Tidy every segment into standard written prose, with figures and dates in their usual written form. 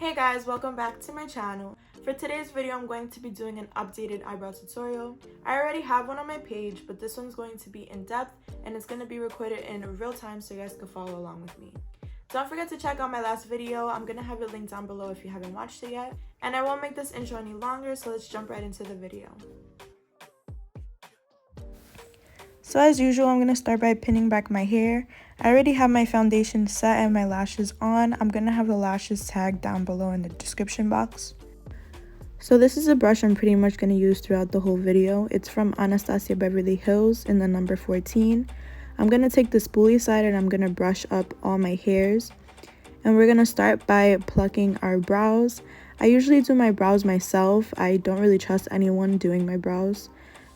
Hey guys, welcome back to my channel. For today's video, I'm going to be doing an updated eyebrow tutorial. I already have one on my page, but this one's going to be in depth and it's going to be recorded in real time so you guys can follow along with me. Don't forget to check out my last video. I'm going to have it linked down below if you haven't watched it yet. And I won't make this intro any longer, so let's jump right into the video. So as usual, I'm going to start by pinning back my hair. I already have my foundation set and my lashes on. I'm going to have the lashes tagged down below in the description box. So this is a brush I'm pretty much going to use throughout the whole video. It's from Anastasia Beverly Hills in the number 14. I'm going to take the spoolie side and I'm going to brush up all my hairs. And we're going to start by plucking our brows. I usually do my brows myself. I don't really trust anyone doing my brows.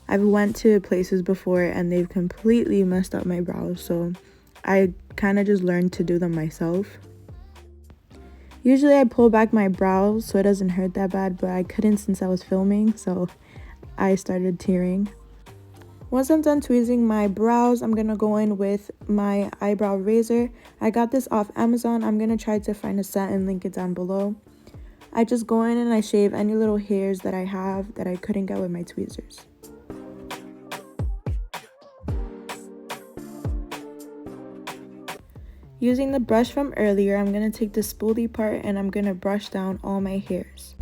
I've went to places before and they've completely messed up my brows, so I kind of just learned to do them myself. Usually I pull back my brows so it doesn't hurt that bad, but I couldn't since I was filming, so I started tearing. Once I'm done tweezing my brows, I'm going to go in with my eyebrow razor. I got this off Amazon. I'm going to try to find a set and link it down below. I just go in and I shave any little hairs that I have that I couldn't get with my tweezers. Using the brush from earlier, I'm going to take the spoolie part and I'm going to brush down all my hairs.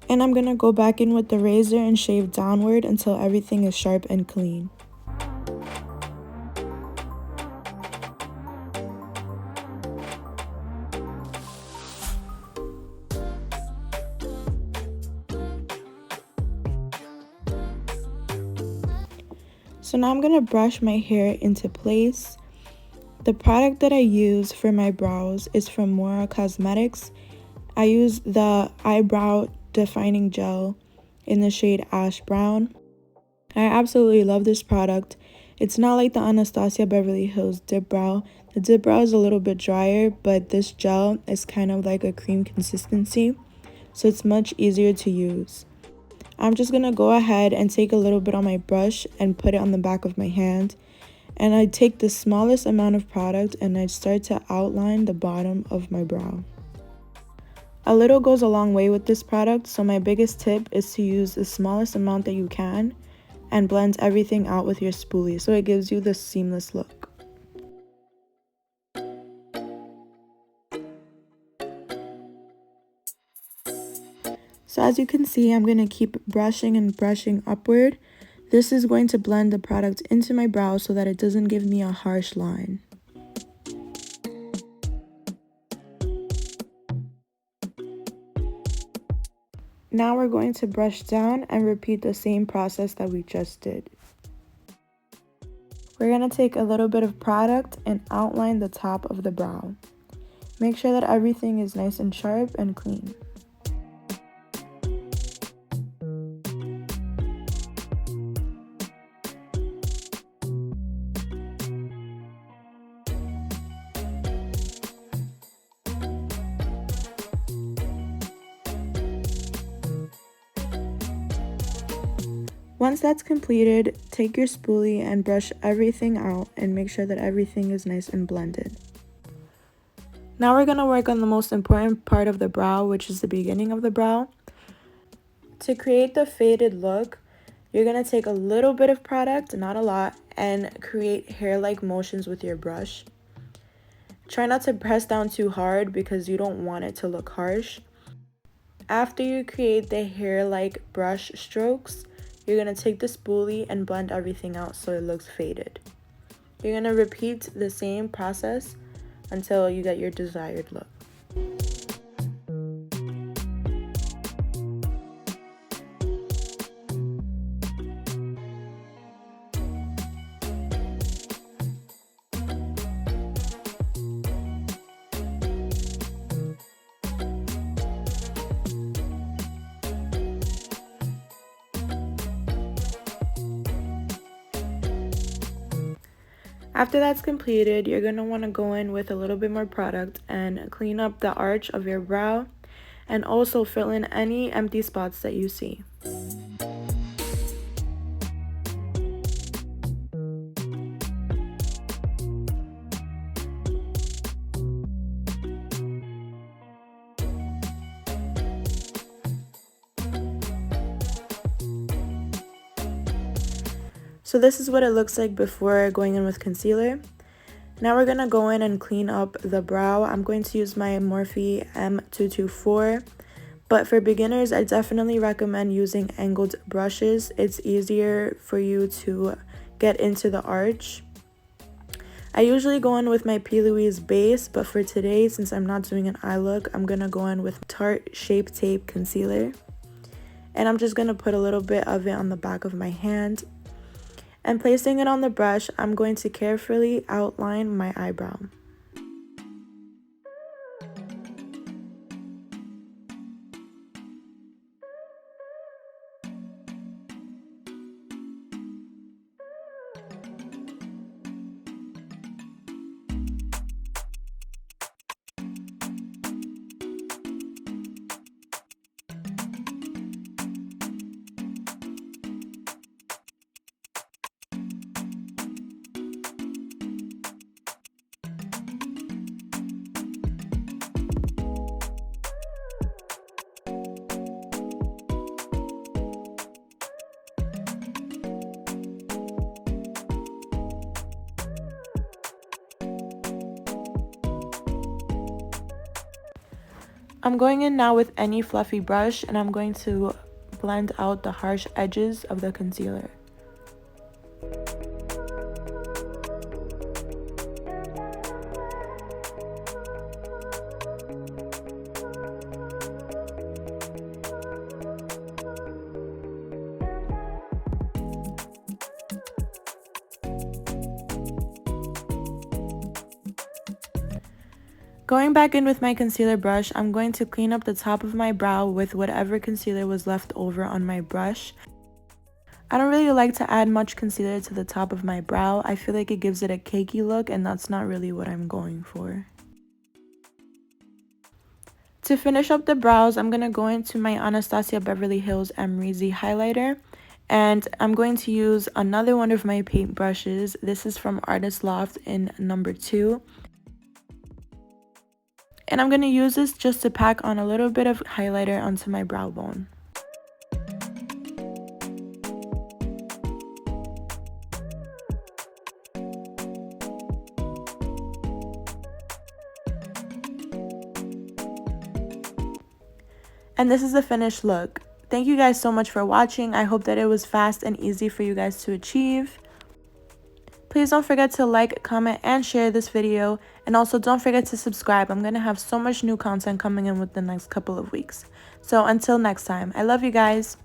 And I'm going to go back in with the razor and shave downward until everything is sharp and clean. So now I'm going to brush my hair into place. The product that I use for my brows is from Moira Cosmetics. I use the Eyebrow Defining Gel in the shade Ash Brown. I absolutely love this product. It's not like the Anastasia Beverly Hills Dip Brow. The Dip Brow is a little bit drier, but this gel is kind of like a cream consistency, so it's much easier to use. I'm just going to go ahead and take a little bit on my brush and put it on the back of my hand. And I take the smallest amount of product and I start to outline the bottom of my brow. A little goes a long way with this product, so my biggest tip is to use the smallest amount that you can and blend everything out with your spoolie so it gives you the seamless look. So as you can see, I'm going to keep brushing and brushing upward. This is going to blend the product into my brow so that it doesn't give me a harsh line. Now we're going to brush down and repeat the same process that we just did. We're going to take a little bit of product and outline the top of the brow. Make sure that everything is nice and sharp and clean. Once that's completed, take your spoolie and brush everything out and make sure that everything is nice and blended. Now we're going to work on the most important part of the brow, which is the beginning of the brow. To create the faded look, you're going to take a little bit of product, not a lot, and create hair-like motions with your brush. Try not to press down too hard because you don't want it to look harsh. After you create the hair-like brush strokes, you're going to take the spoolie and blend everything out so it looks faded. You're going to repeat the same process until you get your desired look. After that's completed, you're going to want to go in with a little bit more product and clean up the arch of your brow and also fill in any empty spots that you see. So this is what it looks like before going in with concealer. Now we're going to go in and clean up the brow. I'm going to use my Morphe M224. But for beginners, I definitely recommend using angled brushes. It's easier for you to get into the arch. I usually go in with my P. Louise base, but for today, since I'm not doing an eye look, I'm going to go in with Tarte Shape Tape Concealer. And I'm just going to put a little bit of it on the back of my hand. And placing it on the brush, I'm going to carefully outline my eyebrow. I'm going in now with any fluffy brush, and I'm going to blend out the harsh edges of the concealer. Going back in with my concealer brush, I'm going to clean up the top of my brow with whatever concealer was left over on my brush. I don't really like to add much concealer to the top of my brow. I feel like it gives it a cakey look, and that's not really what I'm going for. To finish up the brows, I'm going to go into my Anastasia Beverly Hills Amrezy Highlighter. And I'm going to use another one of my paint brushes. This is from Artist Loft in number 2. And I'm going to use this just to pack on a little bit of highlighter onto my brow bone. And this is the finished look. Thank you guys so much for watching. I hope that it was fast and easy for you guys to achieve. Please don't forget to like, comment, and share this video. And also don't forget to subscribe. I'm going to have so much new content coming in with the next couple of weeks. So until next time, I love you guys.